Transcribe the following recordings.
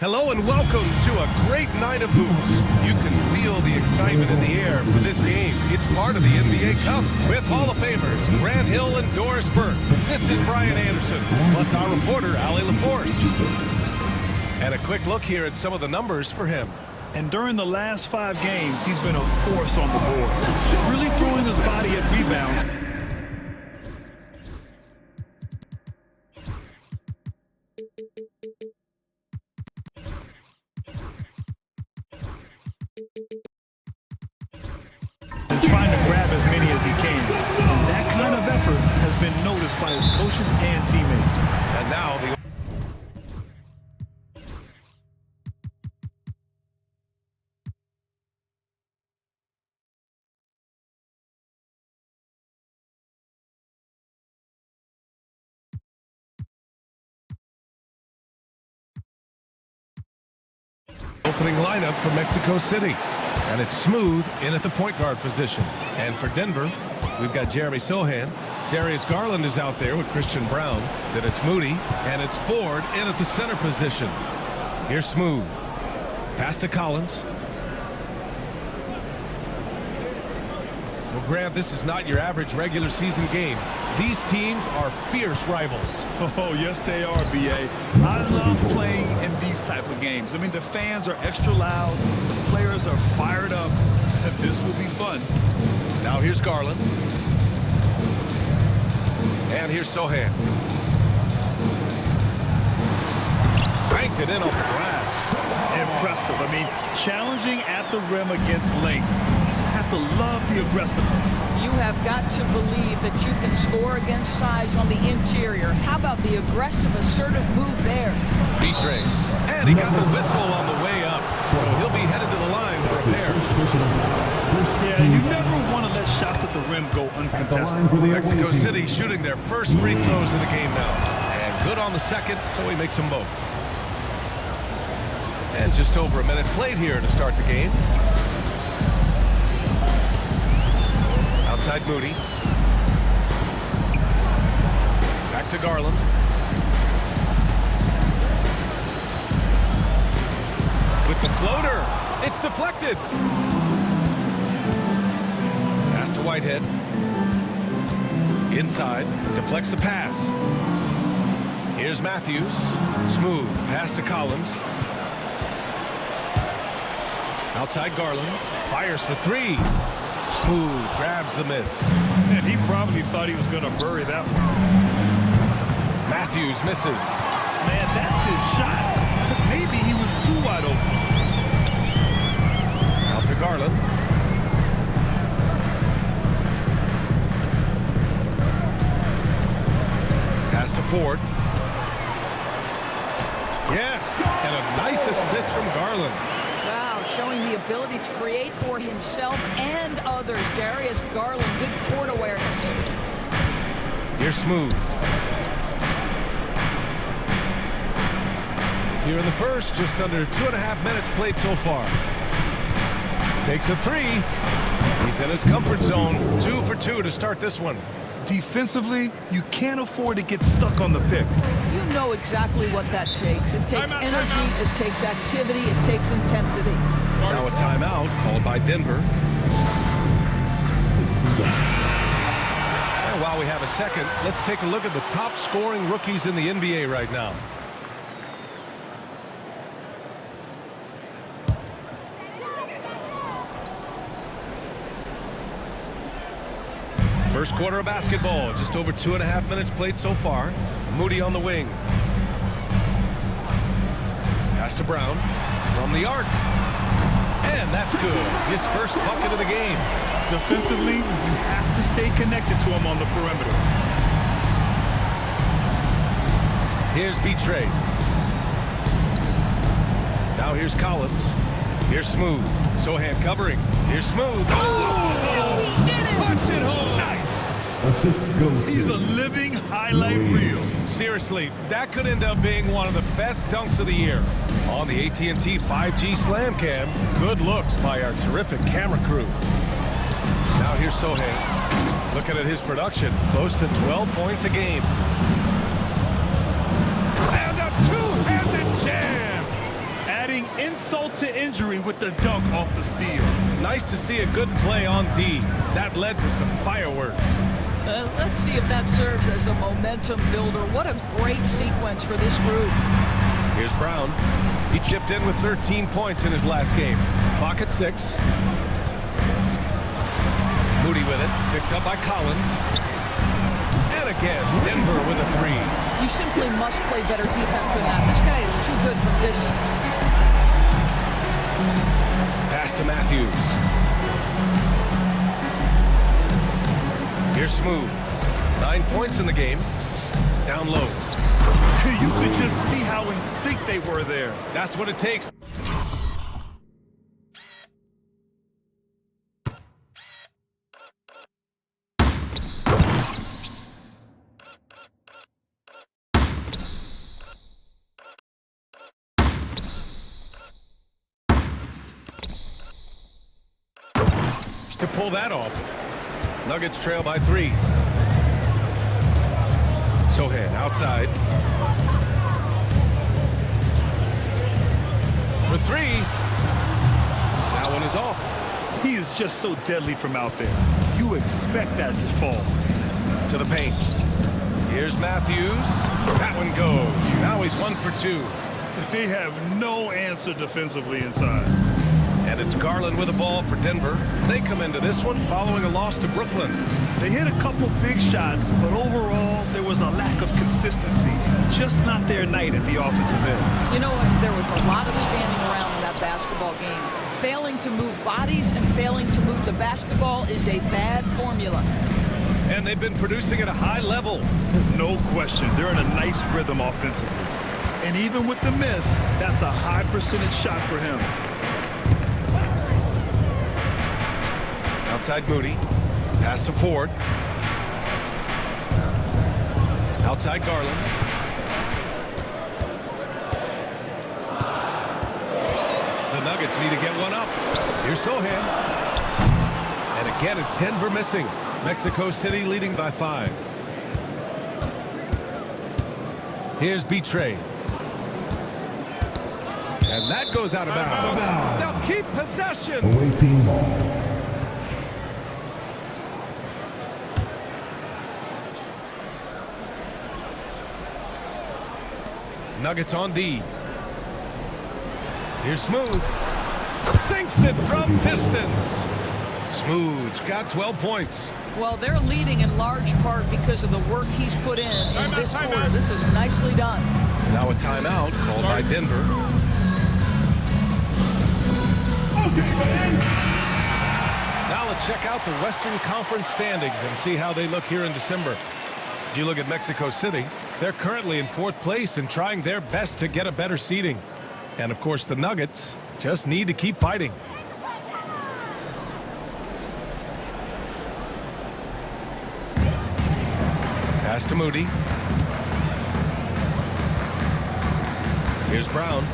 Hello and welcome to a great night of hoops. You can feel the excitement in the air for this game. It's part of the NBA Cup with Hall of Famers Grant Hill and Doris Burke. This is Brian Anderson, plus our reporter, Allie LaForce. And a quick look here at some of the numbers for him. And during the last 5 games, he's been a force on the boards, really throwing his body at rebounds. And trying to grab as many as he can. And that kind of effort has been noticed by his coaches and teammates. And now the opening lineup for Mexico City. And it's Smooth in at the point guard position. And for Denver, we've got Jeremy Sohan. Darius Garland is out there with Christian Brown. Then it's Moody, and it's Ford in at the center position. Here's Smooth. Pass to Collins. Well, Grant, this is not your average regular season game. These teams are fierce rivals. Oh, yes, they are, B.A. I love playing in these type of games. I mean, the fans are extra loud. Players are fired up. This will be fun. Now here's Garland. And here's Sohan. Banked it in off the glass. Impressive. I mean, challenging at the rim against length. You just have to love the aggressiveness. You have got to believe that you can score against size on the interior. How about the aggressive, assertive move there? B-Train. And he got the whistle on the way up, so he'll be headed to the line for a pair. Yeah, you never want to let shots at the rim go uncontested. Mexico City shooting their first free throws of the game now. And good on the second, so he makes them both. And just over a minute played here to start the game. Outside Moody. Back to Garland. With the floater. It's deflected. Pass to Whitehead. Inside. Deflects the pass. Here's Matthews. Smooth. Pass to Collins. Outside Garland. Fires for 3. Smooth grabs the miss. And he probably thought he was going to bury that one. Matthews misses. Man, that's his shot. Maybe he was too wide open. Out to Garland. Pass to Ford. Yes, and a nice assist from Garland. Wow, showing the ability to create for himself and others. Darius Garland, good court awareness. Here's Smooth. Here in the first, just under 2.5 minutes played so far. Takes a 3. He's in his comfort zone. 2 for 2 to start this one. Defensively, you can't afford to get stuck on the pick. You know exactly what that takes. It takes energy, it takes activity, it takes intensity. Now a timeout called by Denver. And while we have a second, let's take a look at the top scoring rookies in the NBA right now. First quarter of basketball, just over 2.5 minutes played so far. Moody on the wing. Pass to Brown from the arc. And that's good. His first bucket of the game. Defensively, you have to stay connected to him on the perimeter. Here's B-Trade. Now here's Collins. Here's Smooth. Sohan covering. Here's Smooth. Oh, he did it! Punch it home. Nice. Assist goes He's a living highlight reel. Seriously, that could end up being one of the best dunks of the year. On the AT&T 5G Slam Cam, good looks by our terrific camera crew. Now here's Sohan. Looking at his production, close to 12 points a game. And a two-handed jam. insult to injury with the dunk off the steal. Nice to see a good play on D. That led to some fireworks. Let's see if that serves as a momentum builder. What a great sequence for this group. Here's Brown. He chipped in with 13 points in his last game. Clock at 6. Moody with it. Picked up by Collins. And again, Denver with a 3. You simply must play better defense than that. This guy is too good from distance. Pass to Matthews. Here's Smooth. 9 points in the game. Down low. You could just see how in sync they were there. That's what it takes. To pull that off. Nuggets trail by 3. Sohan outside. For 3. That one is off. He is just so deadly from out there. You expect that to fall. To the paint. Here's Matthews. That one goes. Now he's 1 for 2. They have no answer defensively inside. And it's Garland with the ball for Denver. They come into this one following a loss to Brooklyn. They hit a couple big shots, but overall, there was a lack of consistency. Just not their night at the offensive end. You know what? There was a lot of standing around in that basketball game. Failing to move bodies and failing to move the basketball is a bad formula. And they've been producing at a high level. No question. They're in a nice rhythm offensively. And even with the miss, that's a high percentage shot for him. Outside Moody. Pass to Ford. Outside Garland. The Nuggets need to get one up. Here's Sohan. And again, it's Denver missing. Mexico City leading by 5. Here's Betray. And that goes out of bounds. Now keep possession. Away team ball. Nuggets on D. Here's Smooth. Sinks it from distance. Smooth's got 12 points. Well, they're leading in large part because of the work he's put in this quarter. This is nicely done. Now a timeout called by Denver. Now let's check out the Western Conference standings and see how they look here in December. You look at Mexico City. They're currently in 4th place and trying their best to get a better seeding. And of course, the Nuggets just need to keep fighting. Pass to Moody. Here's Brown.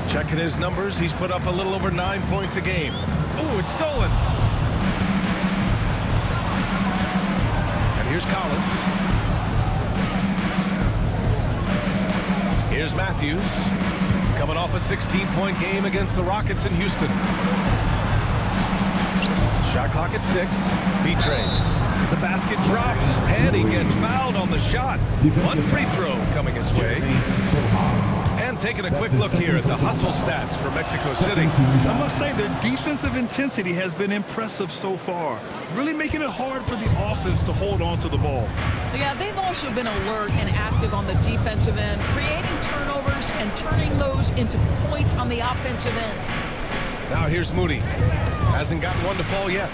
Checking his numbers. He's put up a little over 9 points a game. Ooh, it's stolen. And here's Collins. Here's Matthews, coming off a 16-point game against the Rockets in Houston. Shot clock at 6. Betray. The basket drops, and he gets fouled on the shot. One free throw coming his way. And taking a quick look here at the hustle stats for Mexico City. I must say their defensive intensity has been impressive so far. Really making it hard for the offense to hold on to the ball. Yeah, they've also been alert and active on the defensive end, creating turnovers and turning those into points on the offensive end. Now here's Moody. Hasn't gotten one to fall yet.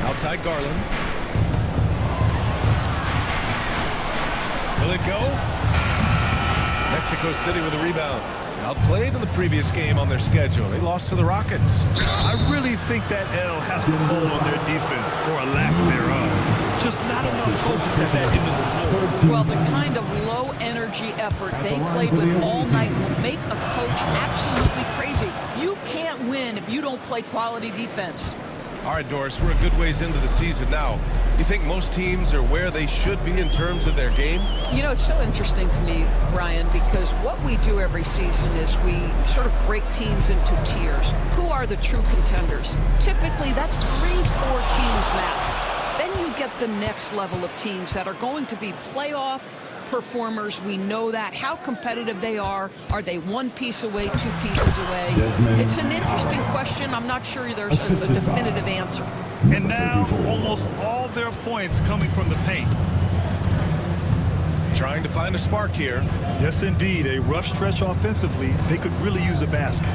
Outside Garland. Will it go? Mexico City with a rebound. Outplayed in the previous game on their schedule. They lost to the Rockets. I really think that L has to fall on their defense, or a lack thereof. Just not enough focus at that end of the floor. Well, the kind of low-energy effort they played with all night will make a coach absolutely crazy. You can't win if you don't play quality defense. All right, Doris, we're a good ways into the season now. You think most teams are where they should be in terms of their game? You know, it's so interesting to me, Brian, because what we do every season is we sort of break teams into tiers. Who are the true contenders? Typically, that's 3-4 teams max. Then you get the next level of teams that are going to be playoff performers. We know that. How competitive they are. Are they one piece away, two pieces away? It's an interesting question. I'm not sure there's a definitive answer. And now almost all their points coming from the paint. Trying to find a spark here. Yes, indeed. A rough stretch offensively. They could really use a basket.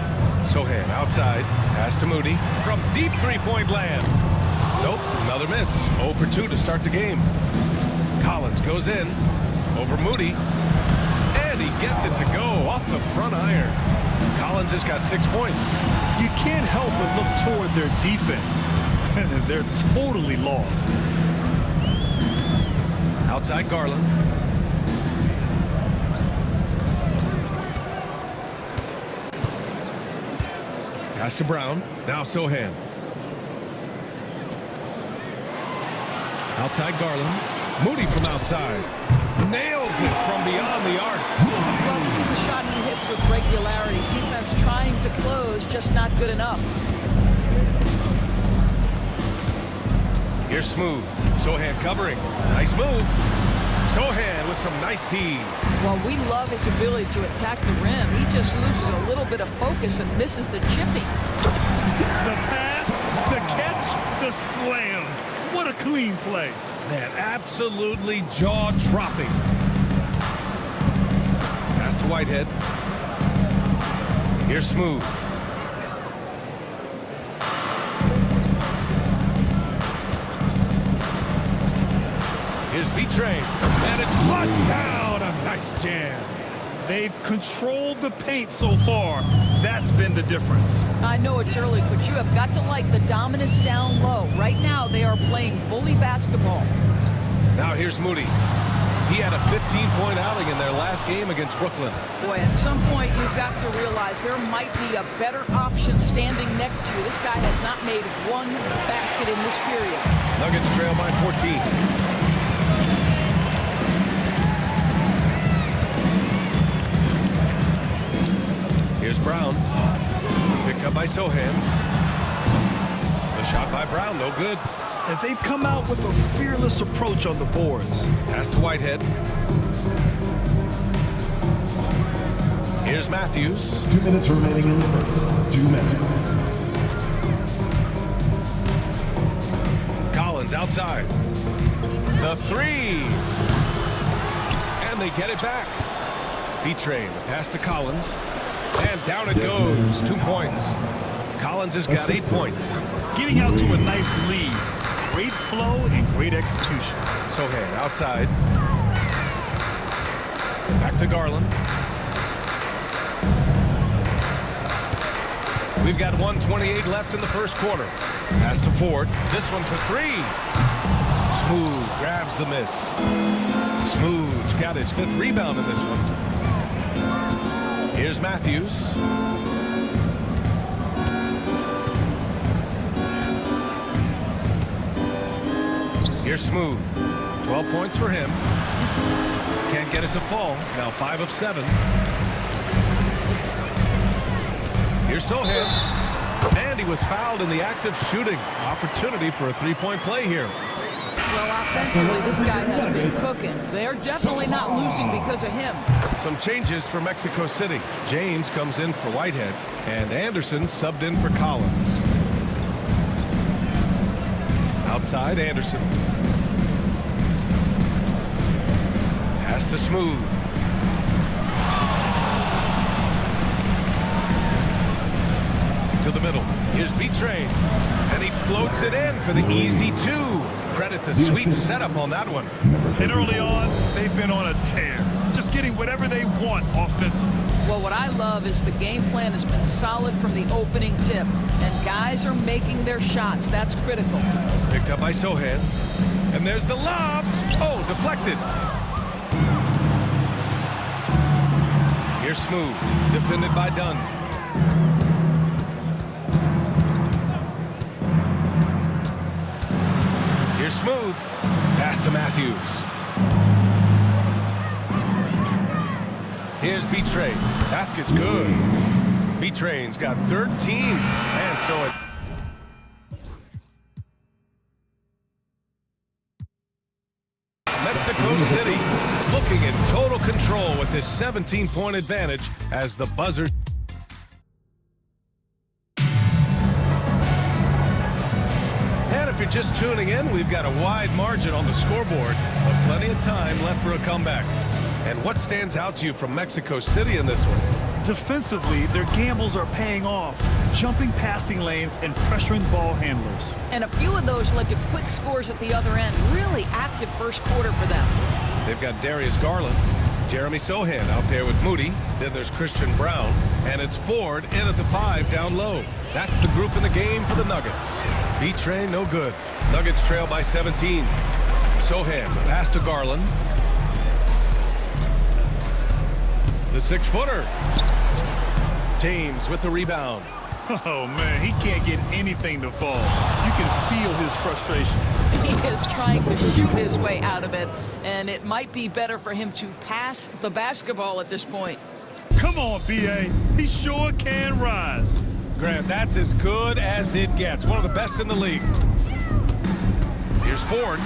Sohan outside. Pass to Moody. From deep three-point land. Nope, another miss. 0 for 2 to start the game. Collins goes in. Over Moody. And he gets it to go off the front iron. Collins has got 6 points. You can't help but look toward their defense. They're totally lost. Outside Garland. Pass to Brown. Now Sohan. Outside Garland. Moody from outside. Nails it from beyond the arc. Well, this is a shot he hits with regularity. Defense trying to close, just not good enough. Here's Smooth. Sohan covering. Nice move. Sohan with some nice D. Well, we love his ability to attack the rim. He just loses a little bit of focus and misses the chipping. The pass, the catch, the slam. What a clean play. Man, absolutely jaw-dropping. Pass to Whitehead. Here's Smooth. Here's B-Train. And it's flushed down. A nice jam. They've controlled the paint so far. That's been the difference. I know it's early, but you have got to like the dominance down low. Right now, they are playing bully basketball. Now here's Moody. He had a 15-point outing in their last game against Brooklyn. Boy, at some point, you've got to realize there might be a better option standing next to you. This guy has not made one basket in this period. Nuggets trail by 14. Here's Brown. Picked up by Sohan. The shot by Brown, no good. And they've come out with a fearless approach on the boards. Pass to Whitehead. Here's Matthews. 2 minutes remaining in the first. 2 minutes. Collins outside. The three. And they get it back. B-Train, the pass to Collins. And down it goes. 2 points. Collins has got 8 points. Getting out to a nice lead. Great flow and great execution. Sohan outside. Back to Garland. We've got 1:28 left in the first quarter. Pass to Ford. This one for 3. Smooth grabs the miss. Smooth's got his 5th rebound in this one. Here's Matthews. Here's Smooth. 12 points for him. Can't get it to fall. Now 5 of 7. Here's Sohan. And he was fouled in the act of shooting. Opportunity for a 3-point play here. Well, offensively, this guy has been cooking. They're definitely not losing because of him. Some changes for Mexico City. James comes in for Whitehead, and Anderson subbed in for Collins. Outside, Anderson. Pass to Smooth. To the middle. Here's B-Train. And he floats it in for the easy 2. Credit the sweet setup on that one. And early on, they've been on a tear. Just getting whatever they want offensively. Well, what I love is the game plan has been solid from the opening tip. And guys are making their shots. That's critical. Picked up by Sohan. And there's the lob. Oh, deflected. Here's Smooth. Defended by Dunn. Here's Smooth. Pass to Matthews. Here's B-Train. Basket's good. B-Train's got 13. And so it... Mexico City looking in total control with this 17-point advantage as the buzzer. And if you're just tuning in, we've got a wide margin on the scoreboard, but plenty of time left for a comeback. And what stands out to you from Mexico City in this one? Defensively, their gambles are paying off, jumping passing lanes and pressuring ball handlers. And a few of those led to quick scores at the other end. Really active first quarter for them. They've got Darius Garland, Jeremy Sohan out there with Moody. Then there's Christian Brown, and it's Ford in at the 5 down low. That's the group in the game for the Nuggets. B-Train, no good. Nuggets trail by 17. Sohan, the pass to Garland. The 6-footer. James with the rebound. Oh, man, he can't get anything to fall. You can feel his frustration. He is trying to shoot his way out of it, and it might be better for him to pass the basketball at this point. Come on, B.A. He sure can rise. Grant, that's as good as it gets. One of the best in the league. Here's Ford.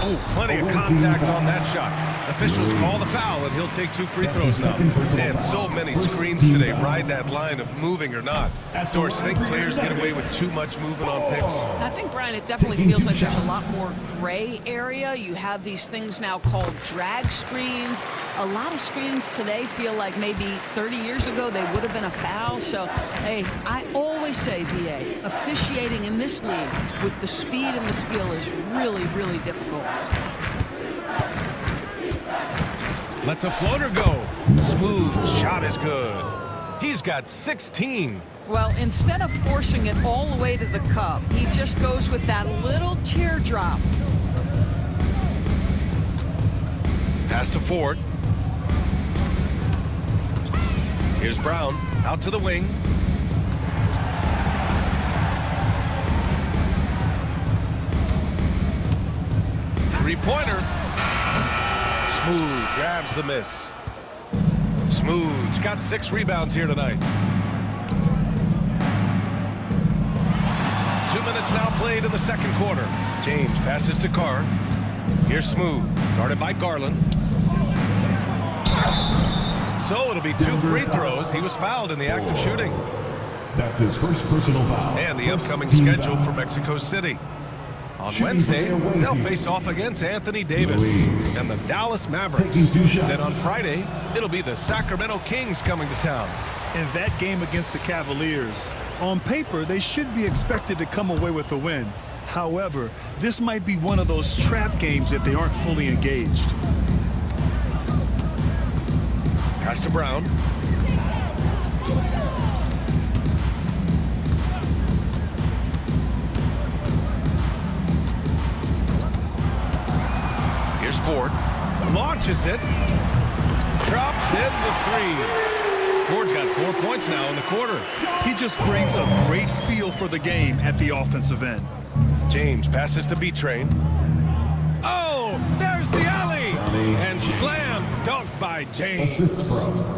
Oh, plenty of contact on that shot. Officials call the foul, and he'll take 2 free throws now. And so many screens today ride that line of moving or not. Doris, think players get away with too much movement on picks? I think, Brian, it definitely feels like there's a lot more gray area. You have these things now called drag screens. A lot of screens today feel like maybe 30 years ago they would have been a foul. So, hey, I always say, B.A., officiating in this league with the speed and the skill is really, really difficult. Lets a floater go. Smooth shot is good. He's got 16. Well, instead of forcing it all the way to the cup, he just goes with that little teardrop. Pass to Ford. Here's Brown out to the wing. Three-pointer. Smooth grabs the miss. Smooth's got 6 rebounds here tonight. 2 minutes now played in the second quarter. James passes to Carr. Here's Smooth, guarded by Garland. So it'll be 2 free throws. He was fouled in the act of shooting. That's his first personal foul. And the upcoming schedule for Mexico City. On Wednesday, they'll face off against Anthony Davis and the Dallas Mavericks. Then on Friday, it'll be the Sacramento Kings coming to town. In that game against the Cavaliers, on paper, they should be expected to come away with a win. However, this might be one of those trap games if they aren't fully engaged. Pass to Brown. Here's Ford. Launches it. Drops in the 3. Ford's got 4 points now in the quarter. He just brings a great feel for the game at the offensive end. James passes to B-Train. Oh, there's the alley. And slam dunk by James.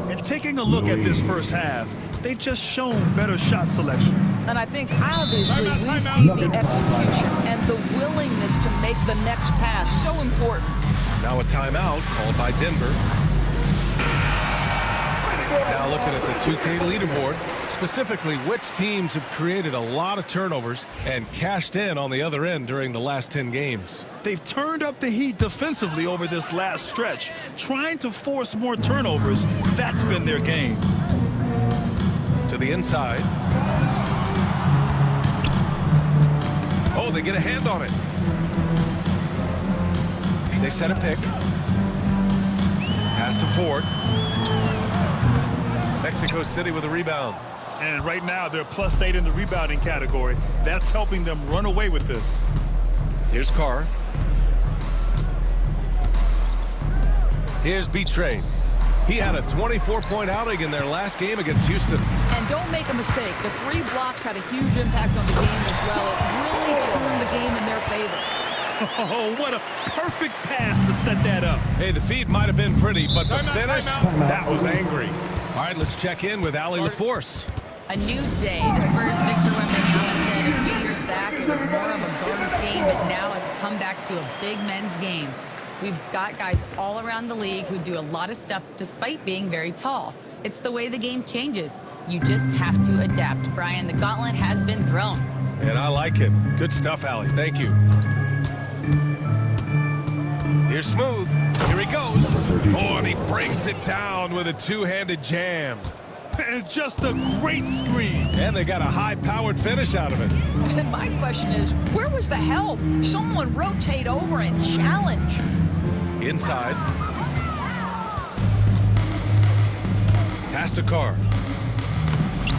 And taking a look at this first half, they've just shown better shot selection. And I think obviously we see the execution and the willingness to make the next pass so important. Now a timeout called by Denver. Now looking at the 2K leaderboard, specifically which teams have created a lot of turnovers and cashed in on the other end during the last 10 games. They've turned up the heat defensively over this last stretch, trying to force more turnovers. That's been their game. To the inside. Oh, they get a hand on it. They set a pick. Pass to Ford. Mexico City with a rebound. And right now, they're +8 in the rebounding category. That's helping them run away with this. Here's Carr. Here's B-Train. He had a 24-point outing in their last game against Houston. And don't make a mistake, the 3 blocks had a huge impact on the game as well. It really turned the game in their favor. Oh, what a perfect pass to set that up. Hey, the feed might have been pretty, but the finish, Timeout. that was angry. All right, let's check in with Allie LaForce. A new day. The Spurs' Victor Wembanyama said a few years back it was more of a guards game, but now it's come back to a big men's game. We've got guys all around the league who do a lot of stuff despite being very tall. It's the way the game changes. You just have to adapt. Brian, the gauntlet has been thrown. And I like it. Good stuff, Allie. Thank you. Here's Smooth. Here he goes. Oh, and he brings it down with a two-handed jam. And just a great screen. And they got a high-powered finish out of it. And my question is, where was the help? Someone rotate over and challenge. Inside. Pass to Carr.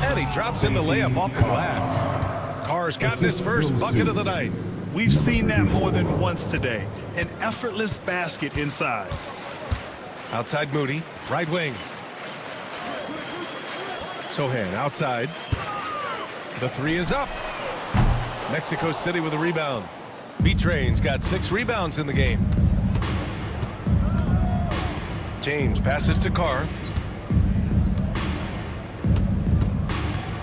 And he drops in the layup off the glass. Carr's got his first bucket of the night. We've seen that more than once today. An effortless basket inside. Outside Moody, right wing. Sohan outside. The three is up. Mexico City with a rebound. B-Train's got 6 rebounds in the game. James passes to Carr.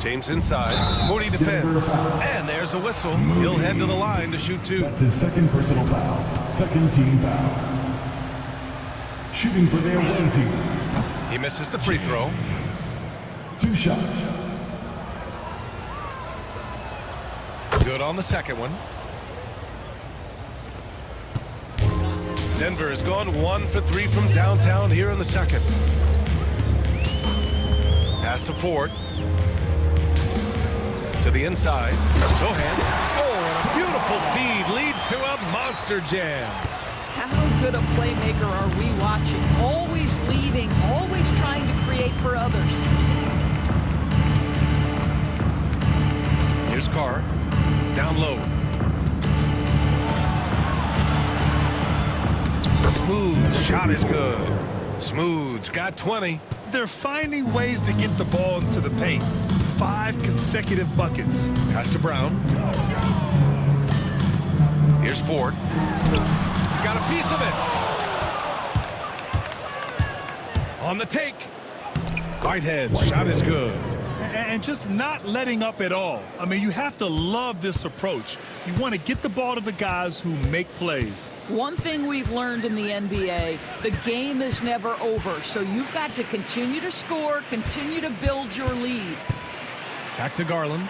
James inside. Moody defends. And there's a whistle. He'll head to the line to shoot 2. That's his second personal foul. Second team foul. Shooting for their one team. He misses the free throw. 2 shots. Good on the second one. Denver has gone 1 for 3 from downtown here in the second. Pass to Ford. To the inside. Sohan. Oh, and a beautiful feed leads to a monster jam. How good a playmaker are we watching? Always leading, always trying to create for others. Here's Carr. Down low. Smooth shot is good. Smooth's got 20. They're finding ways to get the ball into the paint. 5 consecutive buckets. Pass to Brown. Here's Ford. Got a piece of it. On the take. Whitehead shot is good. And just not letting up at all. I mean, you have to love this approach. You want to get the ball to the guys who make plays. One thing we've learned in the NBA, the game is never over. So you've got to continue to score, continue to build your lead. Back to Garland.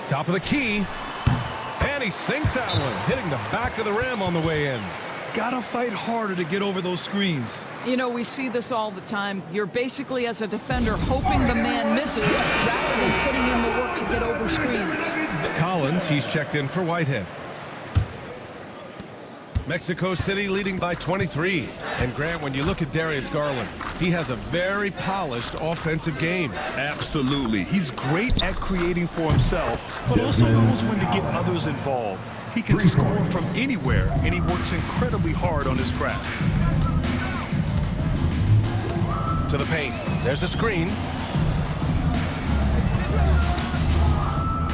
Top of the key. And he sinks that one, hitting the back of the rim on the way in. Gotta fight harder to get over those screens. You know, we see this all the time. You're basically, as a defender, hoping the man misses rather than putting in the work to get over screens. Collins, he's checked in for Whitehead. Mexico City leading by 23. And Grant, when you look at Darius Garland, he has a very polished offensive game. Absolutely. He's great at creating for himself, but also knows when to get others involved. He can score from anywhere, and he works incredibly hard on his craft. To the paint. There's a screen.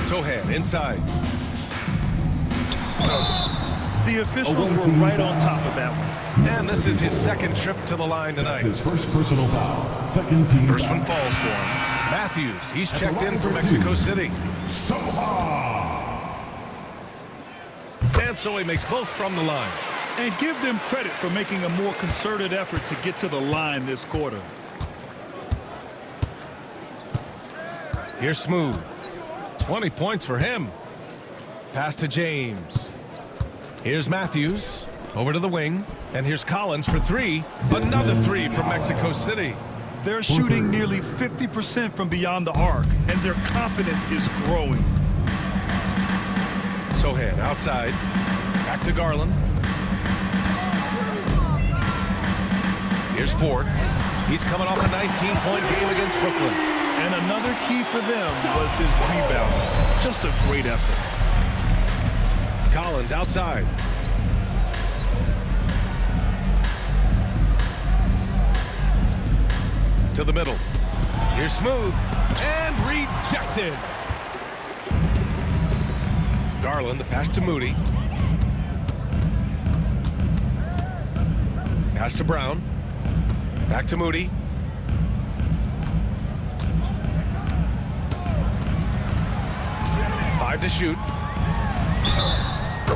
Sohan inside. The officials were right on top of that one. And this is his second trip to the line tonight. That's his first personal foul. Second team First foul. one falls for him. Matthews, he's checked in for Mexico City. And so he makes both from the line. And give them credit for making a more concerted effort to get to the line this quarter. Here's Smooth. 20 points for him. Pass to James. Here's Matthews. Over to the wing. And here's Collins for 3. Another 3 from Mexico City. They're shooting nearly 50% from beyond the arc, and their confidence is growing. Sohan outside. Back to Garland. Here's Ford. He's coming off a 19-point game against Brooklyn. And another key for them was his rebound. Just a great effort. Collins outside. To the middle. Here's Smooth. And rejected. Garland, the pass to Moody. Pass to Brown. Back to Moody. Five to shoot.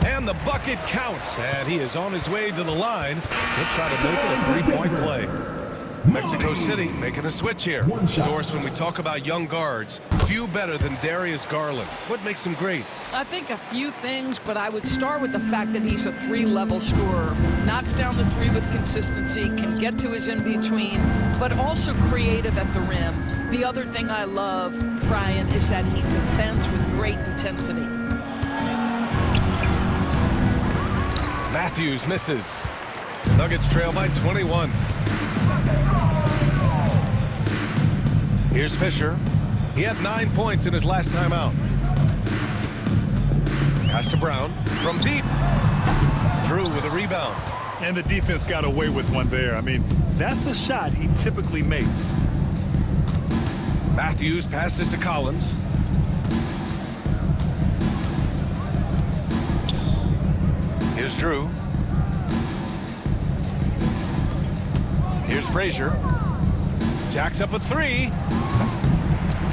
And the bucket counts. And he is on his way to the line. He'll try to make it a three-point play. Mexico City making a switch here. Doris, when we talk about young guards, few better than Darius Garland. What makes him great? I think a few things, but I would start with the fact that he's a three-level scorer. Knocks down the three with consistency, can get to his in-between, but also creative at the rim. The other thing I love, Brian, is that he defends with great intensity. Matthews misses. Nuggets trail by 21. Here's Fisher. He had 9 points in his last time out. Pass to Brown from deep. Drew with a rebound. And the defense got away with one there. I mean, that's a shot he typically makes. Matthews passes to Collins. Here's Drew. Here's Frazier. Jacks up a three.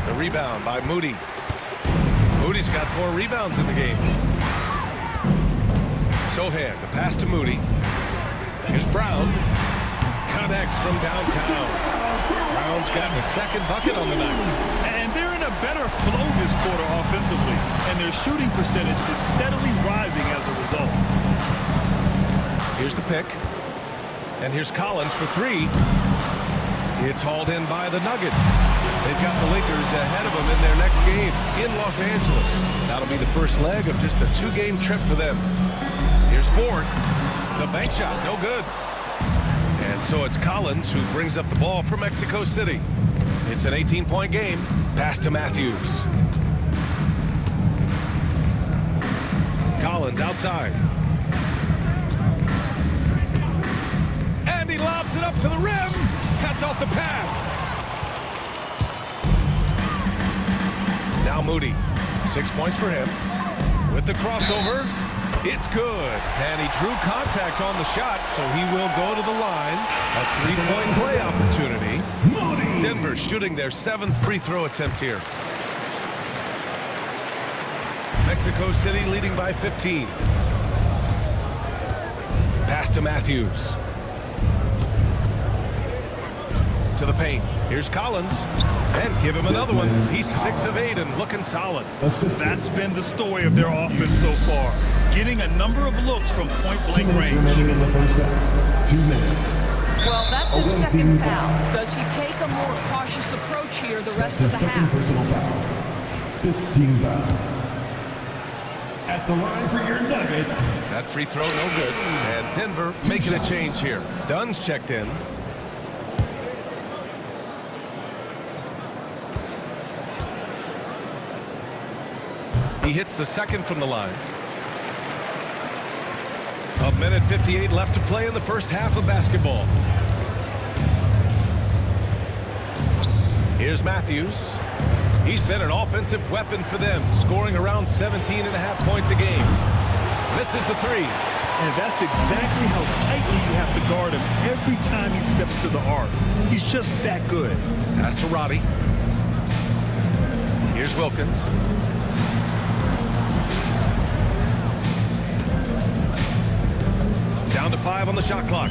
The rebound by Moody. Moody's got 4 rebounds in the game. Sohan, the pass to Moody. Here's Brown. Connects from downtown. Brown's gotten a second bucket on the night. And they're in a better flow this quarter offensively. And their shooting percentage is steadily rising as a result. Here's the pick. And here's Collins for 3. It's hauled in by the Nuggets. They've got the Lakers ahead of them in their next game in Los Angeles. That'll be the first leg of just a 2-game trip for them. Here's Ford. The bank shot, no good. And so it's Collins who brings up the ball for Mexico City. It's an 18-point game. Pass to Matthews. Collins outside. And he lobs it up to the rim. Cuts off the pass. Now Moody. 6 points for him. With the crossover. It's good. And he drew contact on the shot, so he will go to the line. A 3-point play opportunity. Moody. Denver shooting their 7th free throw attempt here. Mexico City leading by 15. Pass to Matthews. To the paint. Here's Collins. And give him another one. He's 6 of 8 and looking solid. That's been the story of their offense so far. Getting a number of looks from point-blank range. In the first half. 2 minutes. Well, that's his second foul. Does he take a more cautious approach here the rest of the Second half? personal foul. 15 foul. At the line for your Nuggets. That free throw no good. And Denver making a change here. Dunn's checked in. He hits the second from the line. A minute 58 left to play in the first half of basketball. Here's Matthews. He's been an offensive weapon for them, scoring around 17.5 points a game. Misses the 3. And that's exactly how tightly you have to guard him every time he steps to the arc. He's just that good. Pass to Robbie. Here's Wilkins. Down to 5 on the shot clock.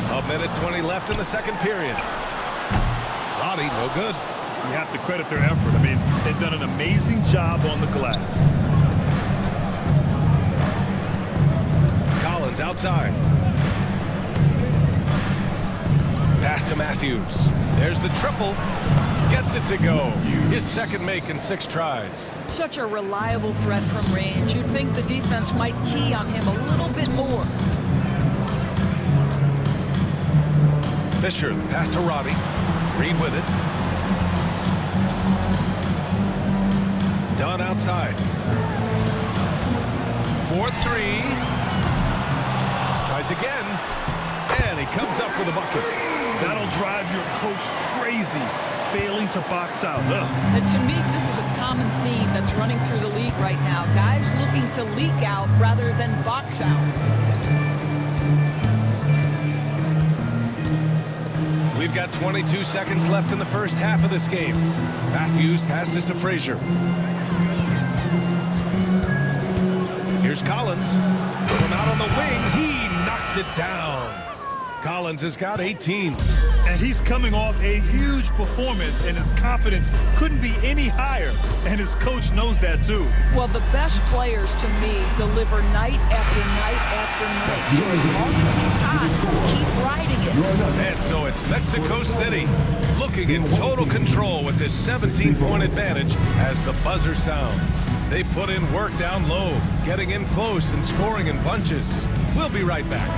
A minute 20 left in the second period. Roddy, no good. You have to credit their effort. I mean, they've done an amazing job on the glass. Collins outside. Pass to Matthews. There's the triple. Gets it to go. His second make in 6 tries. Such a reliable threat from range. You'd think the defense might key on him a little bit more. Fisher, pass to Robbie. Reed with it. Dunn outside. 4-3. Tries again. And he comes up with a bucket. That'll drive your coach crazy. failing to box out. And to me, this is a common theme that's running through the league right now. Guys looking to leak out rather than box out. We've got 22 seconds left in the first half of this game. Matthews passes to Frazier. Here's Collins. From out on the wing, he knocks it down. Collins has got 18. And he's coming off a huge performance, and his confidence couldn't be any higher. And his coach knows that, too. Well, the best players, to me, deliver night after night after night. So as long as he's hot, keep riding it. And so it's Mexico City looking in total control with this 17-point advantage as the buzzer sounds. They put in work down low, getting in close and scoring in bunches. We'll be right back.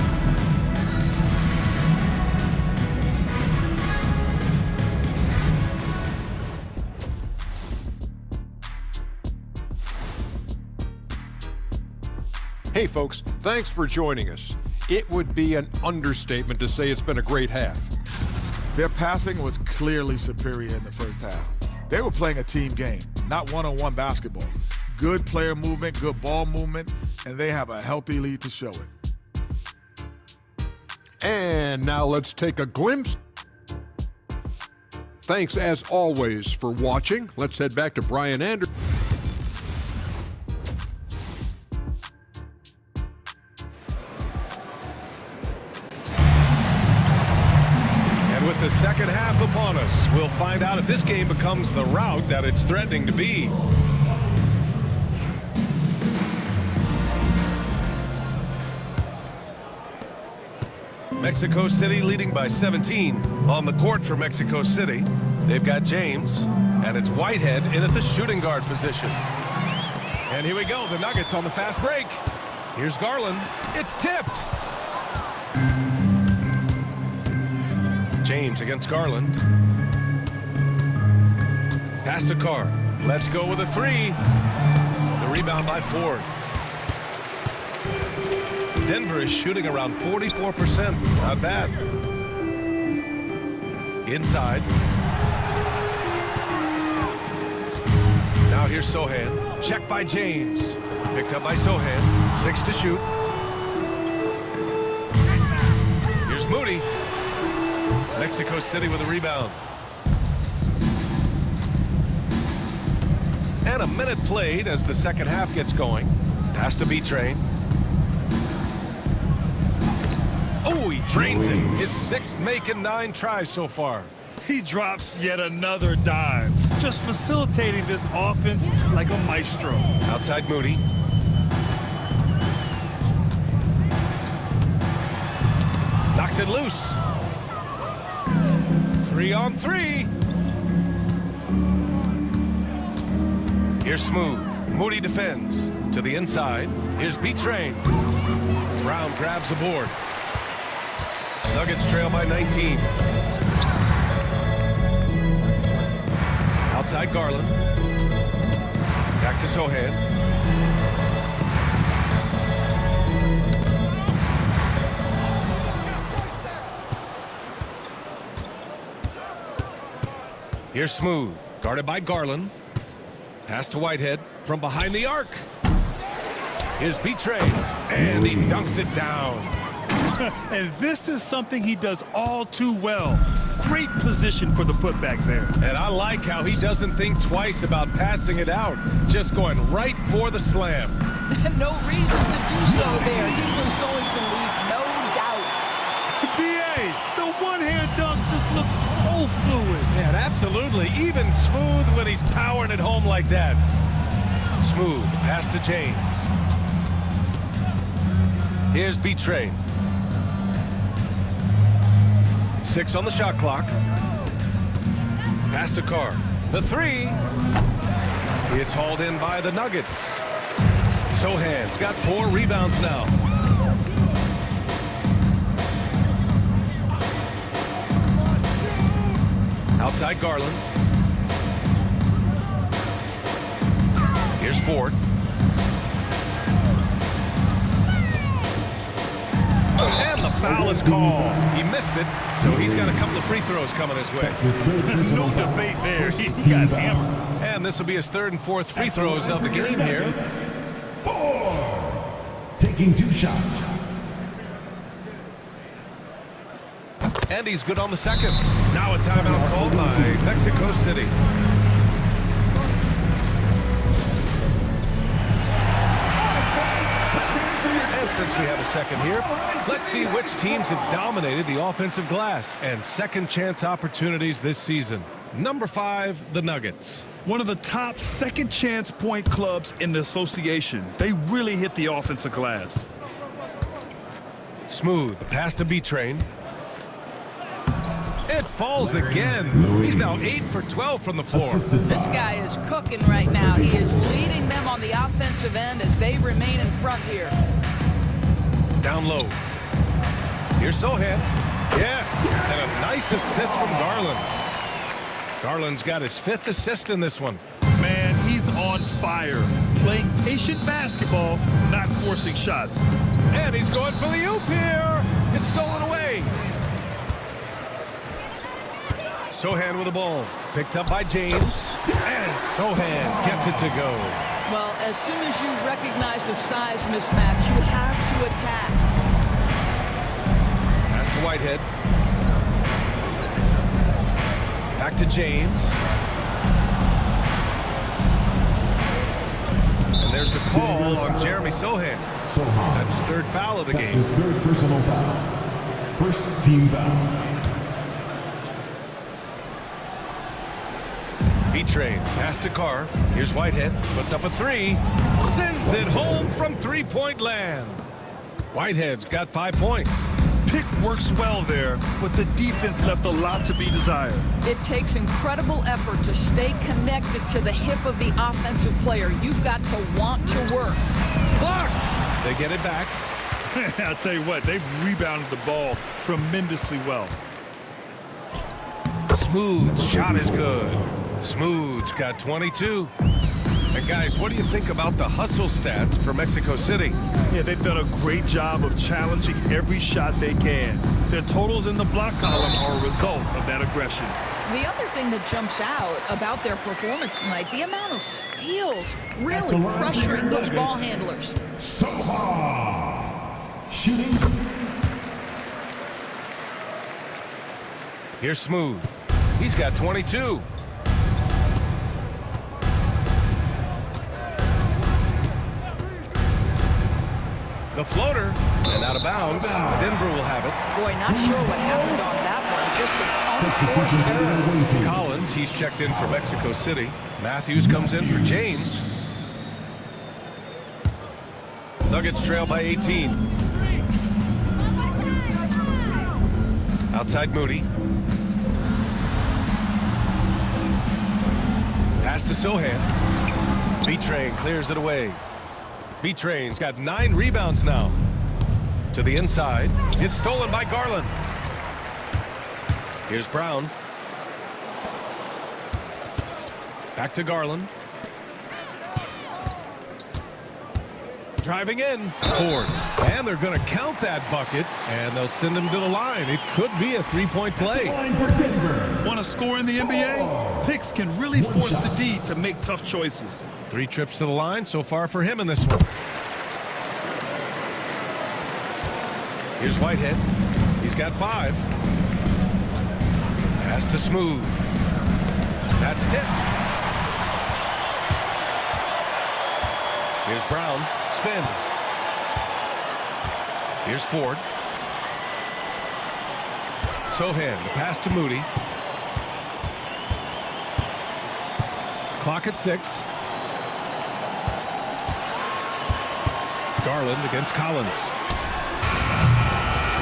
Hey folks, thanks for joining us. It would be an understatement to say it's been a great half. Their passing was clearly superior in the first half. They were playing a team game, not one-on-one basketball. Good player movement, good ball movement, and they have a healthy lead to show it. And now let's take a glimpse. Thanks as always for watching. Let's head back to Brian Anderson. With the second half upon us, we'll find out if this game becomes the rout that it's threatening to be. Mexico City leading by 17 on the court for Mexico City. They've got James, and it's Whitehead in at the shooting guard position. And here we go, the Nuggets on the fast break. Here's Garland. It's tipped. James against Garland. Pass to Carr. Let's go with a three. The rebound by Ford. Denver is shooting around 44%. Not bad. Inside. Now here's Sohan. Check by James. Picked up by Sohan. 6 to shoot. Here's Moody. Mexico City with a rebound. And a minute played as the second half gets going. Pass to B-Train. Oh, he drains it. His 6th make in 9 tries so far. He drops yet another dime, just facilitating this offense like a maestro. Outside Moody. Knocks it loose. 3-on-3. Here's Smooth. Moody defends. To the inside. Here's B-Train. Brown grabs the board. Nuggets trail by 19. Outside Garland. Back to Sohan. Here's Smooth, guarded by Garland. Pass to Whitehead from behind the arc. Here's B-Train, and he dunks it down. And this is something he does all too well. Great position for the putback there. And I like how he doesn't think twice about passing it out, just going right for the slam. No reason to do so there. He was going to leave, no doubt. B.A., the one-hand dunk just looks so fluid. Man, absolutely. Even Smooth when he's powering it home like that. Smooth, pass to James. Here's B-Train. 6 on the shot clock. Pass to Carr. The three. It's hauled in by the Nuggets. Sohan's got 4 rebounds now. Outside Garland. Here's Ford. And the foul is called. He missed it, so he's got a couple of free throws coming his way. That's his third personal No foul. debate there. First He's team got foul. hammered. And this will be his third and fourth free throws of the game here. Taking 2 shots. And he's good on the second. Now a timeout called by Mexico City. And since we have a second here, let's see which teams have dominated the offensive glass and second chance opportunities this season. Number 5, the Nuggets. One of the top second chance point clubs in the association. They really hit the offensive glass. Smooth, the pass to B-Train. It falls again. He's now 8 for 12 from the floor. This guy is cooking right now. He is leading them on the offensive end as they remain in front here. Down low. Here's Sohan. Yes, and a nice assist from Garland. Garland's got his 5th assist in this one. Man, he's on fire. Playing patient basketball, not forcing shots. And he's going for the oop here. It's stolen away. Sohan with the ball. Picked up by James. And Sohan gets it to go. Well, as soon as you recognize the size mismatch, you have to attack. Pass to Whitehead. Back to James. And there's the call on Jeremy Sohan. That's his 3rd foul of the That's game. his 3rd personal foul. First team foul. B-Train, pass to Carr. Here's Whitehead, puts up a 3. Sends it home from 3-point land. Whitehead's got 5 points. Pick works well there, but the defense left a lot to be desired. It takes incredible effort to stay connected to the hip of the offensive player. You've got to want to work. Blocked! They get it back. I'll tell you what, they've rebounded the ball tremendously well. Smooth's shot is good. Smooth's got 22. And guys, what do you think about the hustle stats for Mexico City? Yeah, they've done a great job of challenging every shot they can. Their totals in the block column are a result of that aggression. The other thing that jumps out about their performance tonight, the amount of steals, really pressuring those ball handlers. Soha. Shooting. Here's Smooth. He's got 22. The floater, and out of bounds. Denver will have it. Boy, not sure what happened on that one. Just an unforced error. Collins, he's checked in for Mexico City. Matthews comes in for James. Nuggets trail by 18. Outside Moody. Pass to Sohan. B-Train clears it away. B-Train's got 9 rebounds now. To the inside. It's stolen by Garland. Here's Brown. Back to Garland. Driving in. Ford. And they're going to count that bucket, and they'll send him to the line. It could be a 3-point play. Line for Denver. Want to score in the NBA? Picks can really force the D to make tough choices. 3 trips to the line so far for him in this one. Here's Whitehead. He's got 5. Pass to Smooth. That's tipped. Here's Brown. Spins. Here's Ford. Sohan, the pass to Moody. Clock at 6. Garland against Collins.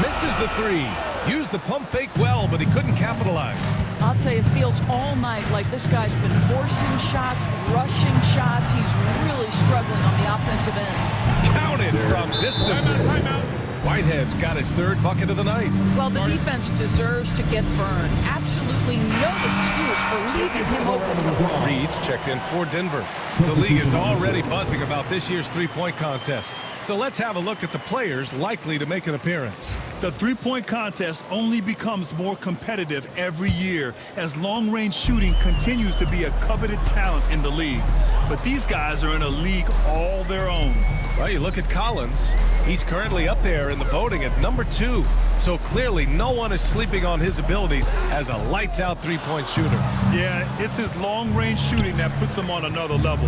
Misses the 3. Used the pump fake well, but he couldn't capitalize. I'll tell you, it feels all night like this guy's been forcing shots, rushing shots. He's really struggling on the offensive end. Counted from distance. Whitehead's got his 3rd bucket of the night. Well, the defense deserves to get burned. Absolutely no excuse for leaving him open. Reed's checked in for Denver. The league is already buzzing about this year's 3-point contest. So let's have a look at the players likely to make an appearance. The three-point contest only becomes more competitive every year as long-range shooting continues to be a coveted talent in the league. But these guys are in a league all their own. Well, you look at Collins. He's currently up there in the voting at number 2. So clearly no one is sleeping on his abilities as a lights-out three-point shooter. Yeah, it's his long-range shooting that puts him on another level.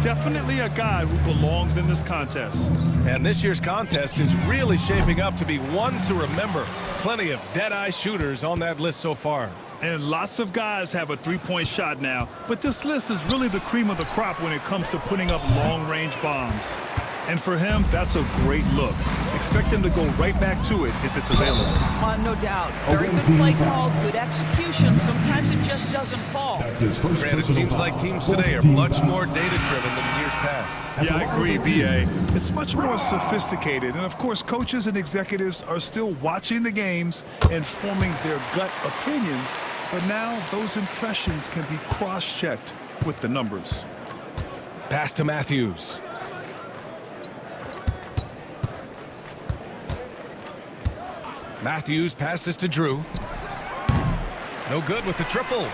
Definitely a guy who belongs in this contest. And this year's contest is really shaping up to be one to remember. Plenty of dead-eye shooters on that list so far. And lots of guys have a three-point shot now, but this list is really the cream of the crop when it comes to putting up long-range bombs. And for him, that's a great look. Expect him to go right back to it if it's available. No doubt. Very good play call, good execution. Sometimes it just doesn't fall. Granted, it seems like teams today are much more data-driven than years past. Yeah, I agree, B.A. It's much more sophisticated. And, of course, coaches and executives are still watching the games and forming their gut opinions. But now those impressions can be cross-checked with the numbers. Pass to Matthews. Matthews passes to Drew. No good with the triple.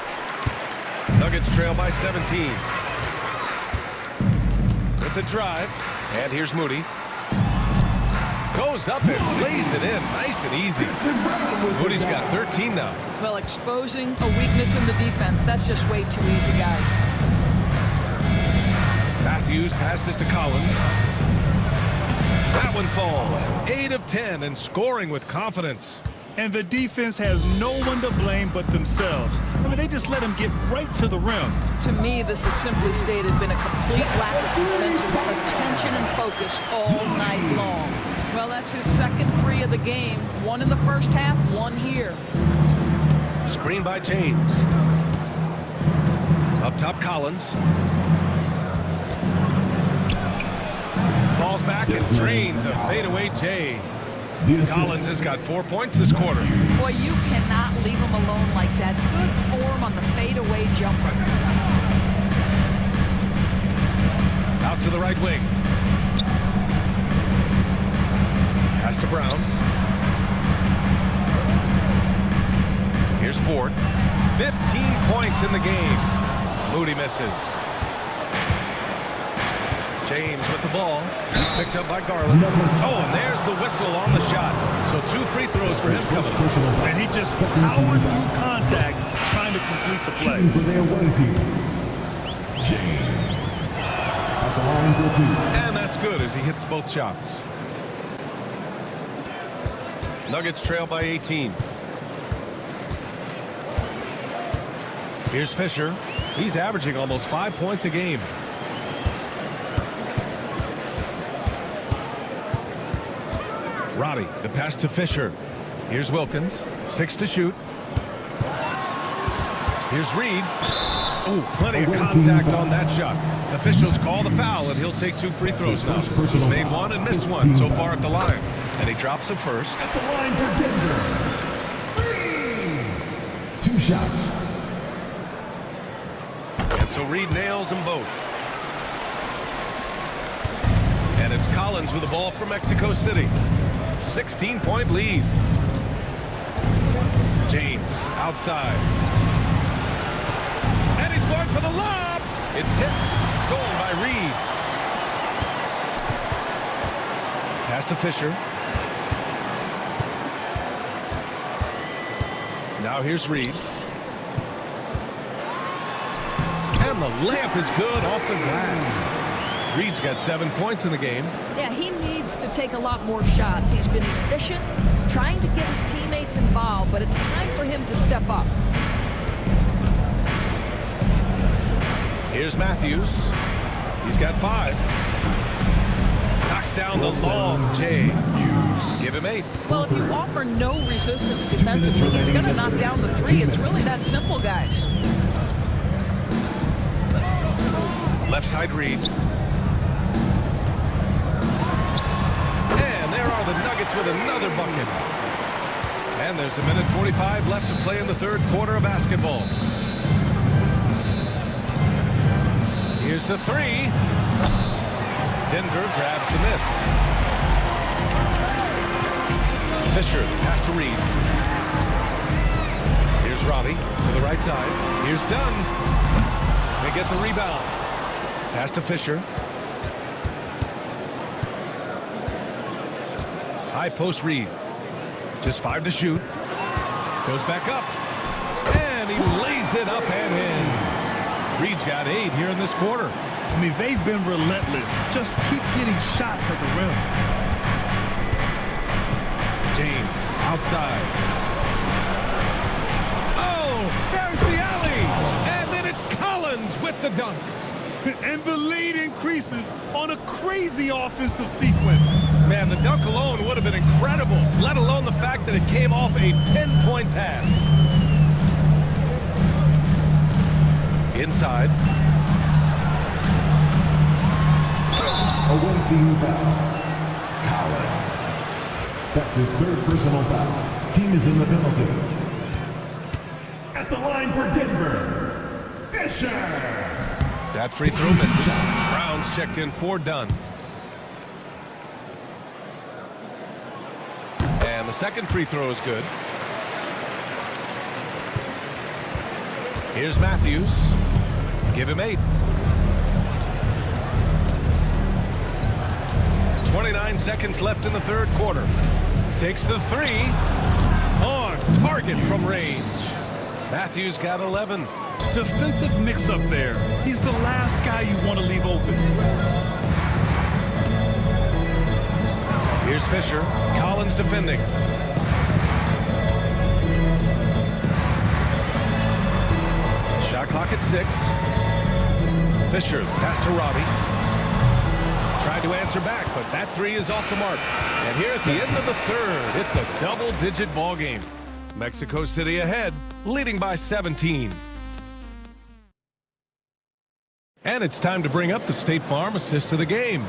Nuggets trail by 17. With the drive. And here's Moody. Goes up and lays it in. Nice and easy. Moody's got 13 now. Well, exposing a weakness in the defense, that's just way too easy, guys. Matthews passes to Collins. That one falls. 8 of 10 and scoring with confidence. And the defense has no one to blame but themselves. I mean, they just let him get right to the rim. To me, this has simply stated been a complete lack of defensive attention and focus all night long. Well, that's his second 3 of the game. 1 in the first half, 1 here. Screen by James. Up top, Collins. Falls back and drains a fadeaway J. Collins has got 4 points this quarter. Boy, you cannot leave him alone like that. Good form on the fadeaway jumper. Out to the right wing. Pass to Brown. Here's Ford. 15 points in the game. Moody misses. James with the ball. He's picked up by Garland. Oh, and there's the whistle on the shot. So 2 free throws for him coming. And he just powered through contact trying to complete the play. For their one team, James at the line for 2. And that's good as he hits both shots. Nuggets trail by 18. Here's Fisher. He's averaging almost 5 points a game. Roddy, the pass to Fisher. Here's Wilkins. 6 to shoot. Here's Reed. Oh, plenty of contact on that shot. Officials call the foul, and he'll take 2 free throws now. He's made 1 and missed 1 so far at the line. And he drops it first. At the line for Denver. 2 shots. And so Reed nails them both. And it's Collins with the ball for Mexico City. 16-point lead. James outside. And he's going for the lob. It's tipped. Stolen by Reed. Pass to Fisher. Now here's Reed. And the layup is good off the glass. Reed's got 7 points in the game. Yeah, he needs to take a lot more shots. He's been efficient, trying to get his teammates involved, but it's time for him to step up. Here's Matthews. He's got 5. Knocks down the long J. Give him 8. Well, if you offer no resistance defensively, he's going to knock down the 3. It's really that simple, guys. Left side Reed. The Nuggets with another bucket. And there's 1:45 left to play in the 3rd quarter of basketball. Here's the 3. Denver grabs the miss. Fisher, pass to Reed. Here's Robbie to the right side. Here's Dunn. They get the rebound. Pass to Fisher. High post Reed. Just 5 to shoot. Goes back up. And he lays it up and in. Reed's got 8 here in this quarter. I mean, they've been relentless. Just keep getting shots at the rim. James outside. Oh, there's the alley. And then it's Collins with the dunk. And the lead increases on a crazy offensive sequence. Man, the dunk alone would have been incredible, let alone the fact that it came off a pinpoint pass. Inside. Awaiting foul. Collins. That's his 3rd personal foul. Team is in the penalty. At the line for Denver, Fisher. That free throw misses. Brown's checked in for Dunn. And the second free throw is good. Here's Matthews. Give him 8. 29 seconds left in the 3rd quarter. Takes the 3. On target from range. Matthews got 11. Defensive mix-up there. He's the last guy you want to leave open. Here's Fisher. Collins defending. Shot clock at 6. Fisher pass to Robbie. Tried to answer back, but that 3 is off the mark. And here at the end of the 3rd, it's a double-digit ball game. Mexico City ahead, leading by 17. And it's time to bring up the State Farm assist of the game.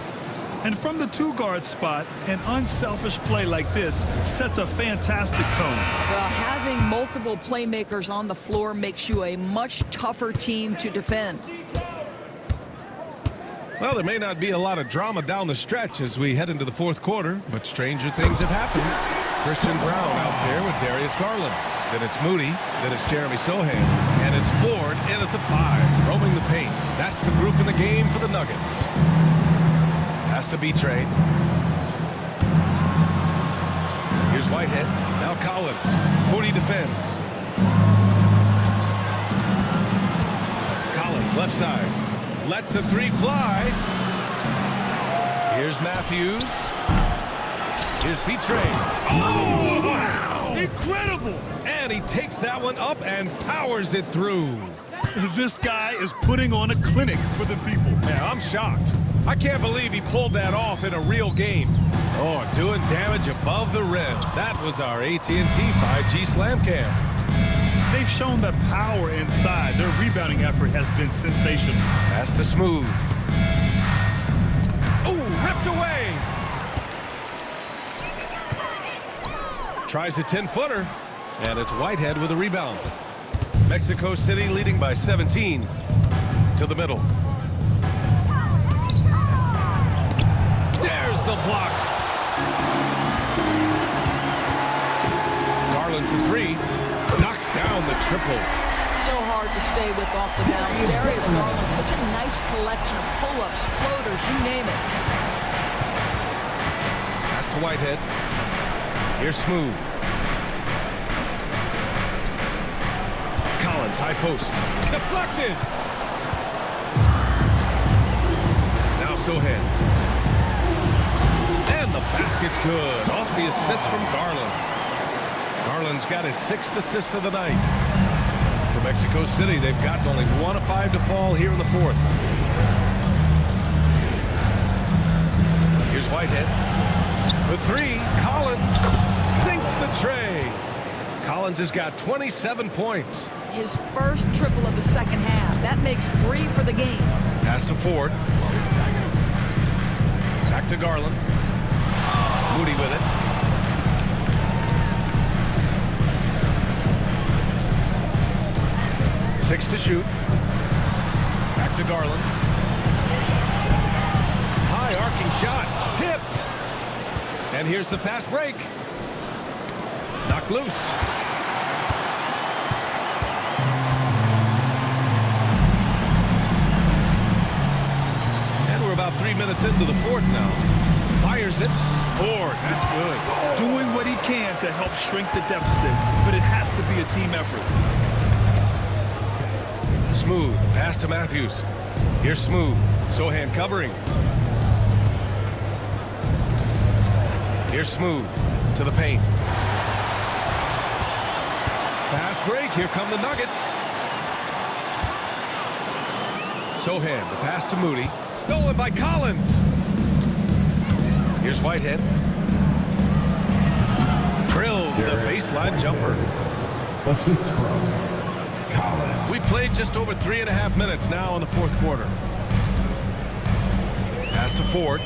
And from the 2-guard spot, an unselfish play like this sets a fantastic tone. Well, having multiple playmakers on the floor makes you a much tougher team to defend. Well, there may not be a lot of drama down the stretch as we head into the 4th quarter, but stranger things have happened. Christian Brown out there with Darius Garland. Then it's Moody, then it's Jeremy Sohan, and it's Ford in at the 5, roaming the paint. That's the group in the game for the Nuggets. Has to be Trey. Here's Whitehead, now Collins. Moody defends. Collins left side, lets a 3 fly. Here's Matthews. Here's B-Trey. Oh, wow! Incredible! And he takes that one up and powers it through. This guy is putting on a clinic for the people. Yeah, I'm shocked. I can't believe he pulled that off in a real game. Oh, doing damage above the rim. That was our AT&T 5G Slam Cam. They've shown that power inside. Their rebounding effort has been sensational. Pass to Smooth. Oh, ripped away. Tries a 10-footer, and it's Whitehead with a rebound. Mexico City leading by 17 to the middle. There's the block. Garland for 3. Knocks down the triple. So hard to stay with off the bounce. Darius Garland, such a nice collection of pull-ups, floaters, you name it. Pass to Whitehead. Here's Smooth. Collins, high post. Deflected. Now Sohan. And the basket's good. Off the assist from Garland. Garland's got his 6th assist of the night. For Mexico City, they've gotten only 1 of 5 to fall here in the 4th. Here's Whitehead. For 3, Collins sinks the tray. Collins has got 27 points. His first triple of the 2nd half. That makes 3 for the game. Pass to Ford. Back to Garland. Moody with it. Six to shoot. Back to Garland. High arcing shot. Tipped. And here's the fast break. kicked loose. And we're about 3 minutes into the fourth now. Fires it. Ford, that's good. Doing what he can to help shrink the deficit, but it has to be a team effort. Smooth, pass to Matthews. Here's Smooth. Sohan covering. Here's Smooth to the paint. Fast break. Here come the Nuggets. Sohan, the pass to Moody. Stolen by Collins. Here's Whitehead. Drills the baseline jumper. Assist from Collins. We played just over 3.5 minutes now in the fourth quarter. Pass to Ford.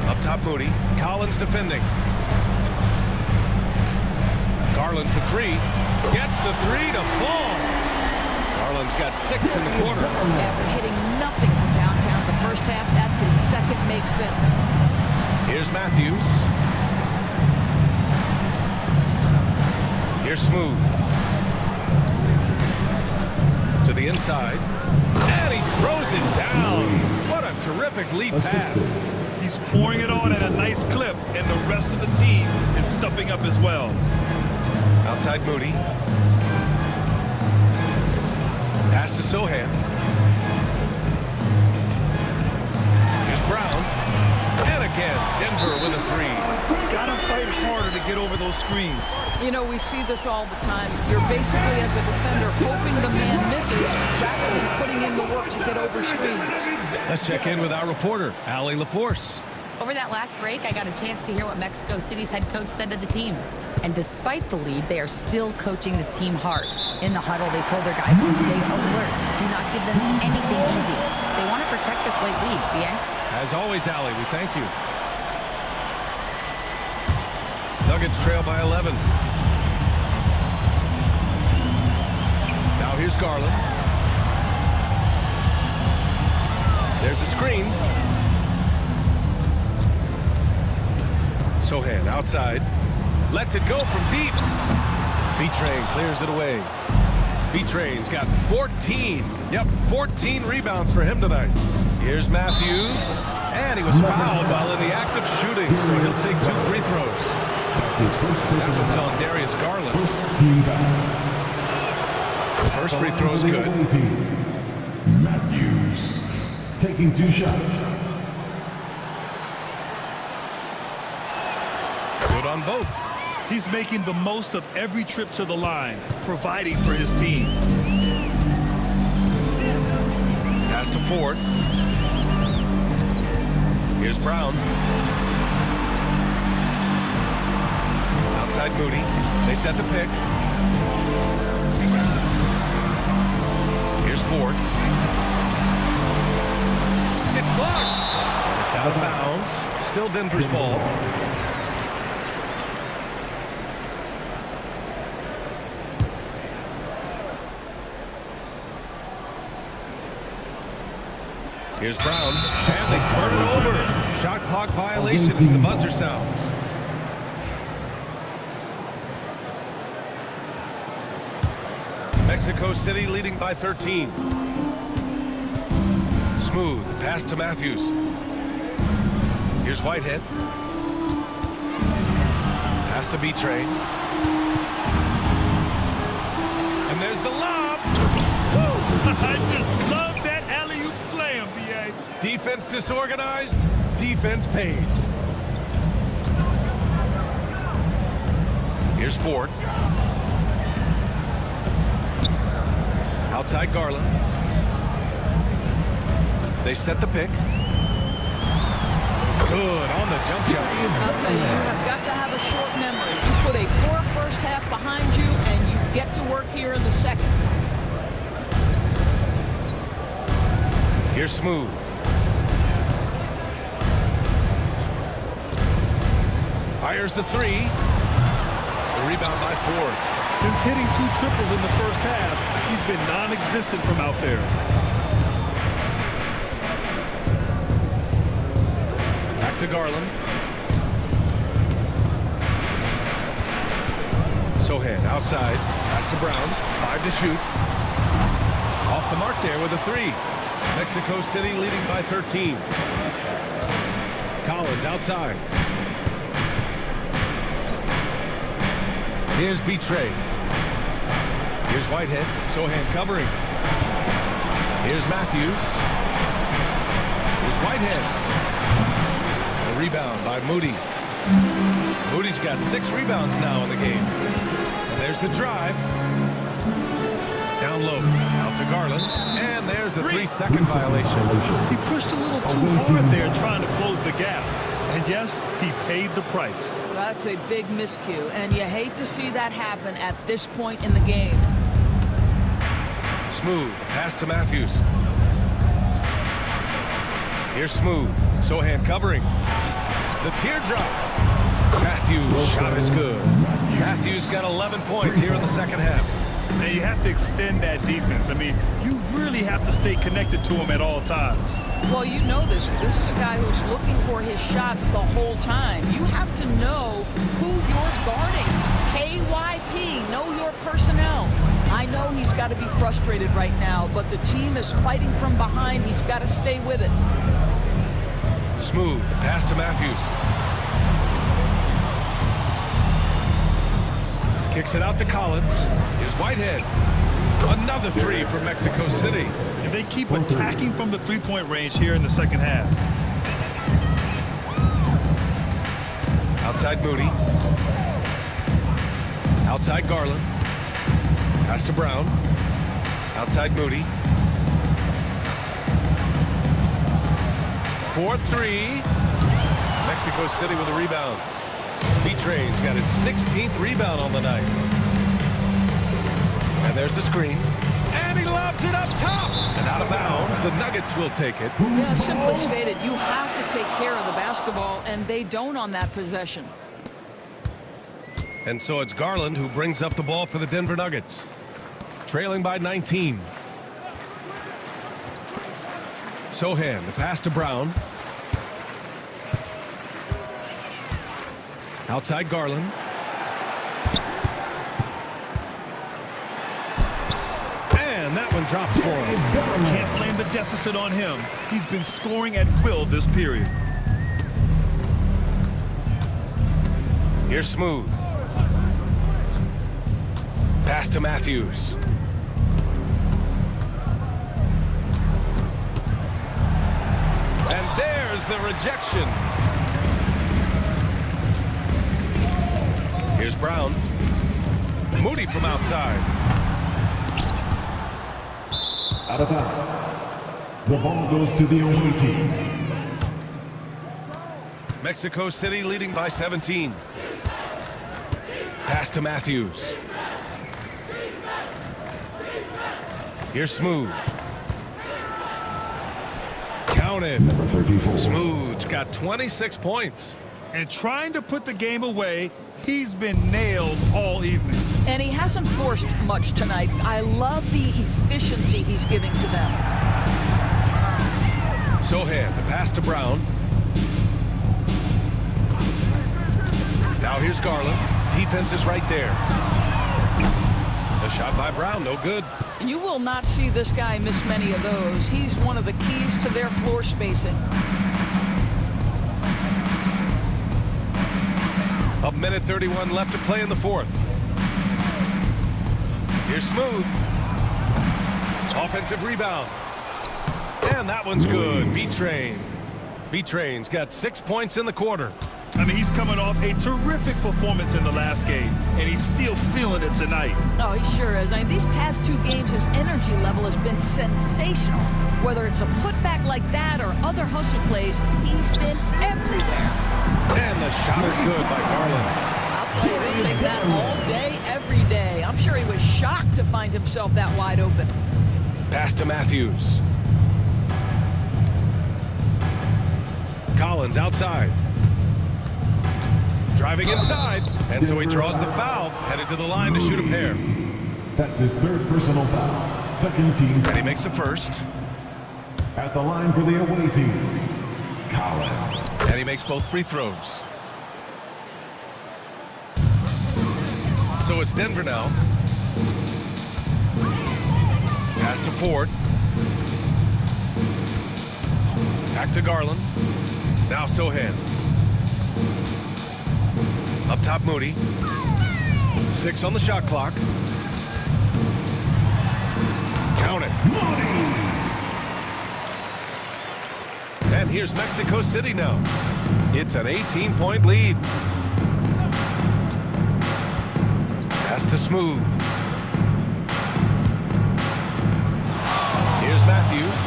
Up top Moody. Collins defending. Garland for three. Gets the three to fall. Garland's got 6 in the quarter. After hitting nothing from downtown the first half, that's his second makes sense. Here's Matthews. Here's Smooth. To the inside. And he throws it down. What a terrific lead pass. He's pouring it on at a nice clip, and the rest of the team is stepping up as well. Outside Moody. Pass to Sohan. Here's Brown. And again, Denver with a three. Gotta fight harder to get over those screens. You know, we see this all the time. You're basically, as a defender, hoping the man misses rather than putting in the work to get over screens. Let's check in with our reporter, Allie LaForce. Over that last break, I got a chance to hear what Mexico City's head coach said to the team. And despite the lead, they are still coaching this team hard. In the huddle, they told their guys to stay alert. Do not give them anything easy. They want to protect this late lead, Bien? As always, Allie, we thank you. Nuggets trail by 11. Now here's Garland. There's a screen. Sohan outside. Lets it go from deep. B-Train clears it away. B-Train's got 14. Yep, 14 rebounds for him tonight. Here's Matthews. And he was fouled while in the act of shooting, so he'll take 2 free throws. That's his first That personal one's foul. on Darius Garland. First team foul. The first free throw is good. Matthews taking 2 shots. Good on both. He's making the most of every trip to the line, providing for his team. Pass to Ford. Here's Brown. Outside Moody. They set the pick. Here's Ford. It's blocked. It's out of bounds. Still Denver's ball. Here's Brown, and they turn it over. Shot clock violation as the buzzer sounds. Mexico City leading by 13. Smooth, pass to Matthews. Here's Whitehead. Pass to B-Train. And there's the lob. I just love that alley-oop slam, B.A. Defense disorganized, defense pays. Here's Ford. Outside Garland. They set the pick. Good on the jump shot. I'll tell you, you have got to have a short memory. You put a poor first half behind you, and you get to work here in the second. Here's Smooth. Fires the three. The rebound by Ford. Since hitting 2 triples in the first half, he's been non-existent from out there. Back to Garland. Sohan outside. Pass to Brown. 5 to shoot. Off the mark there with a 3. Mexico City leading by 13. Collins outside. Here's Betray. Here's Whitehead. Sohan covering. Here's Matthews. Here's Whitehead. The rebound by Moody. Moody's got 6 rebounds now in the game. And there's the drive. Down low. Out to Garland. And there's a 3-second violation. He pushed a little too hard there trying to close the gap. And yes, he paid the price. That's a big miscue, and you hate to see that happen at this point in the game. Smooth. Pass to Matthews. Here's Smooth. Sohan covering. The teardrop. Matthews' shot is good. Matthews got 11 points here in the second half. And you have to extend that defense. I mean, you really have to stay connected to him at all times. Well, you know this. This is a guy who's looking for his shot the whole time. You have to know who you're guarding. KYP, know your personnel. I know he's got to be frustrated right now, but the team is fighting from behind. He's got to stay with it. Smooth. Pass to Matthews. Kicks it out to Collins. Here's Whitehead. Another 3 from Mexico City. And they keep attacking from the three-point range here in the second half. Outside Moody. Outside Garland. Pass to Brown. Outside Moody. 4-3. Mexico City with a rebound. B-Train's got his 16th rebound on the night. And there's the screen. And he lobs it up top. And out of bounds. The Nuggets will take it. Yeah, simply stated, you have to take care of the basketball, and they don't on that possession. And so it's Garland who brings up the ball for the Denver Nuggets. Trailing by 19. Sohan, the pass to Brown. Outside Garland. And that one drops for him. Can't blame the deficit on him. He's been scoring at will this period. Here's Smooth. Pass to Matthews. And there's the rejection. Here's Brown. Moody from outside. Out of bounds. The ball goes to the away team. Mexico City leading by 17. Pass to Matthews. Here's Smooth. Counted. Number 34. Smooth's got 26 points. And trying to put the game away, he's been nailed all evening. And he hasn't forced much tonight. I love the efficiency he's giving to them. Sohan, the pass to Brown. Now here's Garland. Defense is right there. The shot by Brown, no good. You will not see this guy miss many of those. He's one of the keys to their floor spacing. A minute 31 left to play in the fourth. Here's Smooth. Offensive rebound. And that one's good. B-Train. B-Train's got 6 points in the quarter. I mean, he's coming off a terrific performance in the last game, and he's still feeling it tonight. Oh, he sure is. I mean, these past 2 games, his energy level has been sensational. Whether it's a putback like that or other hustle plays, he's been everywhere. And the shot is good by Garland. I'll tell you, they take that all day, every day. I'm sure he was shocked to find himself that wide open. Pass to Matthews. Collins outside. Driving inside. And so he draws the foul. Headed to the line to shoot a pair. That's his 3rd personal foul. Second team. And he makes a first. At the line for the away team, Collins. And he makes both free throws. So it's Denver now. Pass to Ford. Back to Garland. Now Sohan. Up top, Moody. 6 on the shot clock. Count it. And here's Mexico City now. It's an 18-point lead. Pass to Smooth. Here's Matthews.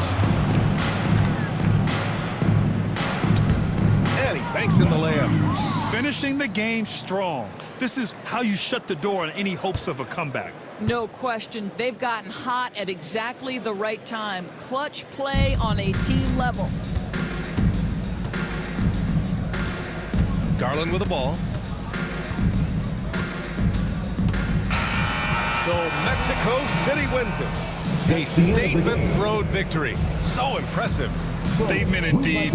And he banks in the layup. Finishing the game strong. This is how you shut the door on any hopes of a comeback. No question. They've gotten hot at exactly the right time. Clutch play on a team level. Garland with the ball. So Mexico City wins it. A statement road victory. So impressive. Statement indeed.